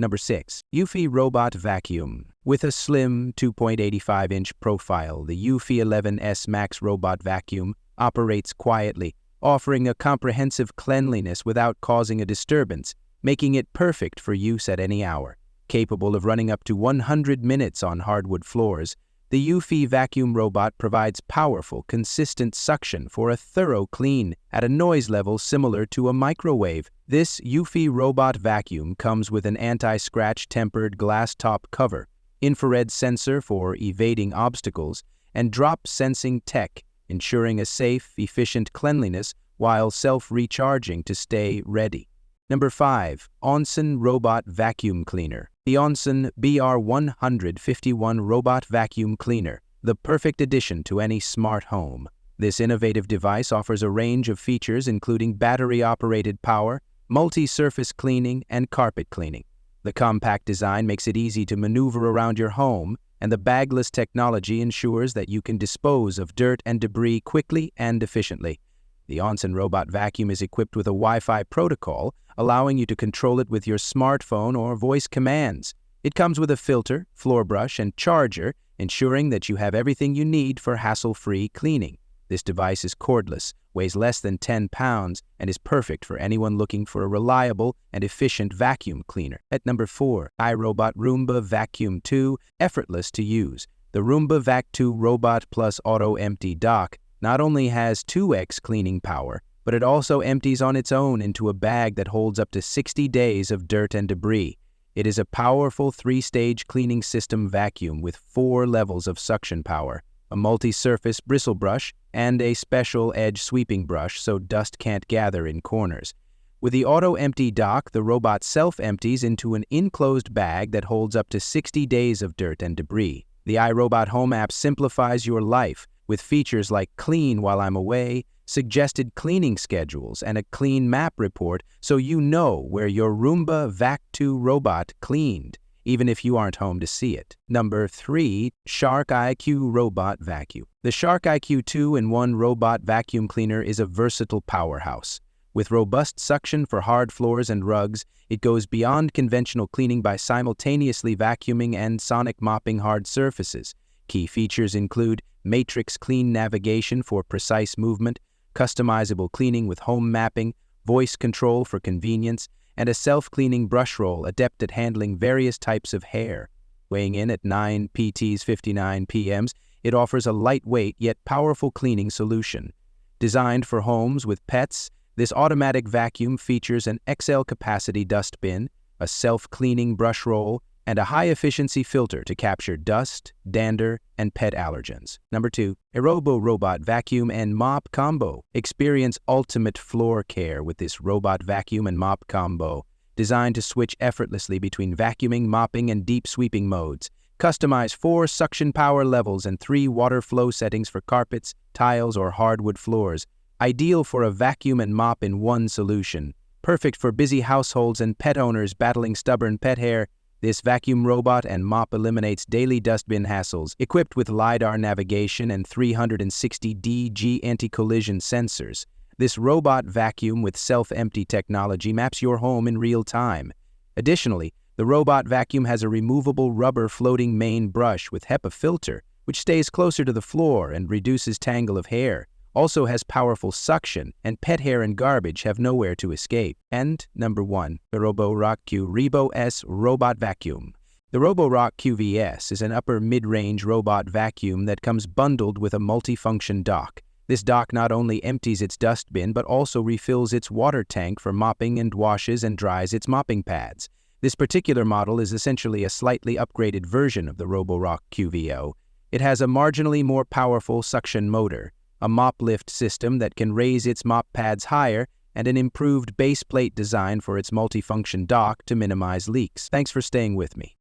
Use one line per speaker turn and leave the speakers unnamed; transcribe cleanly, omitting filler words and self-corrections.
Number 6. Eufy Robot Vacuum. With a slim 2.85-inch profile, the Eufy 11S Max Robot Vacuum operates quietly, offering a comprehensive cleanliness without causing a disturbance, making it perfect for use at any hour. Capable of running up to 100 minutes on hardwood floors, the Eufy vacuum robot provides powerful, consistent suction for a thorough clean at a noise level similar to a microwave. This Eufy robot vacuum comes with an anti-scratch tempered glass top cover, infrared sensor for evading obstacles, and drop sensing tech, ensuring a safe, efficient cleanliness while self-recharging to stay ready. Number 5. Onsen Robot Vacuum Cleaner. The Onsen BR151 Robot Vacuum Cleaner, the perfect addition to any smart home. This innovative device offers a range of features including battery-operated power, multi-surface cleaning, and carpet cleaning. The compact design makes it easy to maneuver around your home, and the bagless technology ensures that you can dispose of dirt and debris quickly and efficiently. The Onsen Robot Vacuum is equipped with a Wi-Fi protocol, allowing you to control it with your smartphone or voice commands. It comes with a filter, floor brush, and charger, ensuring that you have everything you need for hassle-free cleaning. This device is cordless, weighs less than 10 pounds, and is perfect for anyone looking for a reliable and efficient vacuum cleaner. At number 4, iRobot Roomba Vacuum 2, effortless to use. The Roomba Vac 2 Robot Plus Auto Empty Dock not only has 2x cleaning power, but it also empties on its own into a bag that holds up to 60 days of dirt and debris. It is a powerful 3-stage cleaning system vacuum with 4 levels of suction power, a multi-surface bristle brush, and a special edge sweeping brush so dust can't gather in corners. With the auto-empty dock, the robot self-empties into an enclosed bag that holds up to 60 days of dirt and debris. The iRobot Home app simplifies your life, with features like Clean While I'm Away, suggested cleaning schedules, and a clean map report so you know where your Roomba Vac 2 robot cleaned, even if you aren't home to see it. Number 3. Shark IQ Robot Vacuum. The Shark IQ 2-in-1 Robot Vacuum Cleaner is a versatile powerhouse. With robust suction for hard floors and rugs, it goes beyond conventional cleaning by simultaneously vacuuming and sonic mopping hard surfaces. Key features include matrix clean navigation for precise movement, customizable cleaning with home mapping, voice control for convenience, and a self-cleaning brush roll adept at handling various types of hair. Weighing in at 9 PTs 59 PMs, it offers a lightweight yet powerful cleaning solution. Designed for homes with pets, this automatic vacuum features an XL-capacity dustbin, a self-cleaning brush roll, and a high-efficiency filter to capture dust, dander, and pet allergens. Number 2. AIRROBO Robot Vacuum and Mop Combo. Experience ultimate floor care with this robot vacuum and mop combo, designed to switch effortlessly between vacuuming, mopping, and deep sweeping modes. Customize 4 suction power levels and 3 water flow settings for carpets, tiles, or hardwood floors. Ideal for a vacuum and mop in one solution. Perfect for busy households and pet owners battling stubborn pet hair. This vacuum robot and mop eliminates daily dustbin hassles. Equipped with LiDAR navigation and 360 DG anti-collision sensors, this robot vacuum with self-empty technology maps your home in real time. Additionally, the robot vacuum has a removable rubber floating main brush with HEPA filter, which stays closer to the floor and reduces tangle of hair. Also has powerful suction, and pet hair and garbage have nowhere to escape. And number 1, the roborock Qrevo S Robot Vacuum. The roborock QVS is an upper mid-range robot vacuum that comes bundled with a multifunction dock. This dock not only empties its dustbin but also refills its water tank for mopping and washes and dries its mopping pads. This particular model is essentially a slightly upgraded version of the roborock QVO. It has a marginally more powerful suction motor, a mop lift system that can raise its mop pads higher, and an improved base plate design for its multifunction dock to minimize leaks. Thanks for staying with me.